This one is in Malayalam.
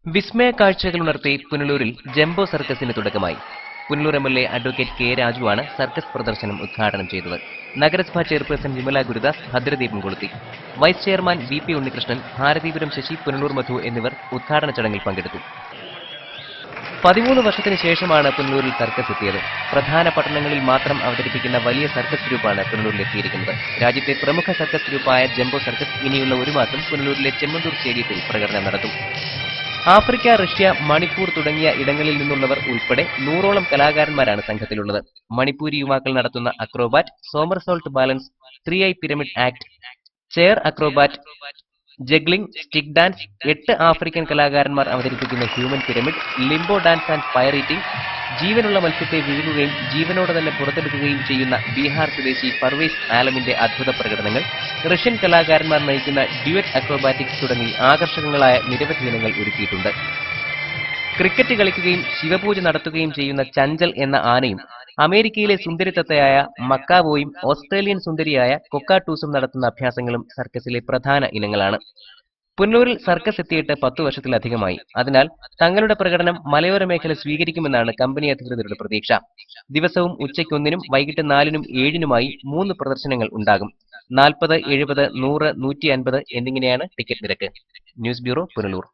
വിസ്മയ കാഴ്ചകളുണർത്തി പുനലൂരിൽ ജംബോ സർക്കസിന് തുടക്കമായി. പുനലൂർ എംഎൽഎ അഡ്വക്കേറ്റ് കെ രാജുവാണ് സർക്കസ് പ്രദർശനം ഉദ്ഘാടനം ചെയ്തത്. നഗരസഭാ ചെയർപേഴ്സൺ വിമല ഗുരുദാസ് ഭദ്രദീപം കൊളുത്തി. Vice chairman VP Unnikrishnan, Bharathipuram Sasi, Punalur Madhu എന്നിവർ ഉദ്ഘാടന ചടങ്ങിൽ പങ്കെടുത്തു. 13 വർഷത്തിന് ശേഷമാണ് പുനലൂരിൽ സർക്കസ് എത്തിയത്. പ്രധാന പട്ടണങ്ങളിൽ മാത്രം അവതരിപ്പിക്കുന്ന വലിയ സർക്കസ് ഗ്രൂപ്പാണ് പുനലൂരിൽ എത്തിയിരിക്കുന്നത്. രാജ്യത്തെ പ്രമുഖ സർക്കസ് ഗ്രൂപ്പായ ജംബോ സർക്കസ് ഇനിയുള്ള ഒരു മാസം പുനലൂരിലെ ചെമ്മന്തൂർ സ്റ്റേഡിയത്തിൽ പ്രകടനം നടത്തും. ആഫ്രിക്ക, റഷ്യ, മണിപ്പൂർ തുടങ്ങിയ ഇടങ്ങളിൽ നിന്നുള്ളവർ ഉൾപ്പെടെ 100ഓളം കലാകാരന്മാരാണ് സംഘത്തിലുള്ളത്. മണിപ്പൂരി യുവാക്കൾ നടത്തുന്ന acrobat, somersault balance, 3 pyramid act, chair acrobat, juggling, stick dance, 8 African കലാകാരന്മാർ അവതരിപ്പിക്കുന്ന human pyramid, limbo dance and fire eating, ജീവനുള്ള മത്സ്യത്തെ വിഴുങ്ങുകയും ജീവനോടെ തന്നെ പുറത്തെടുക്കുകയും ചെയ്യുന്ന ബീഹാർ സ്വദേശി പർവേസ് ആലമിന്റെ അദ്ഭുത പ്രകടനങ്ങൾ, റഷ്യൻ കലാകാരന്മാർ നയിക്കുന്ന ഡ്യുവറ്റ് അക്രോബാറ്റിക്സ് തുടങ്ങി ആകർഷകങ്ങളായ നിരവധി ഇനങ്ങൾ ഒരുക്കിയിട്ടുണ്ട്. ക്രിക്കറ്റ് കളിക്കുകയും ശിവപൂജ നടത്തുകയും ചെയ്യുന്ന ചഞ്ചൽ എന്ന ആനയും, അമേരിക്കയിലെ സുന്ദരിത്തത്തയായ മക്കാവോയും ഓസ്ട്രേലിയൻ സുന്ദരിയായ കൊക്കാട്ടൂസും നടത്തുന്ന അഭ്യാസങ്ങളും സർക്കസിലെ പ്രധാന ഇനങ്ങളാണ്. പുനലൂരിൽ സർക്കസ് എത്തിയിട്ട് 10 വർഷത്തിലധികമായി. അതിനാൽ തങ്ങളുടെ പ്രകടനം മലയോര മേഖല സ്വീകരിക്കുമെന്നാണ് കമ്പനി അധികൃതരുടെ പ്രതീക്ഷ. ദിവസവും ഉച്ചയ്ക്ക് 1-നും വൈകിട്ട് 4-നും 7-നുമായി 3 പ്രദർശനങ്ങൾ ഉണ്ടാകും. 40, 70, 100, 150 എന്നിങ്ങനെയാണ് ടിക്കറ്റ് നിരക്ക്. News bureau, Punalur.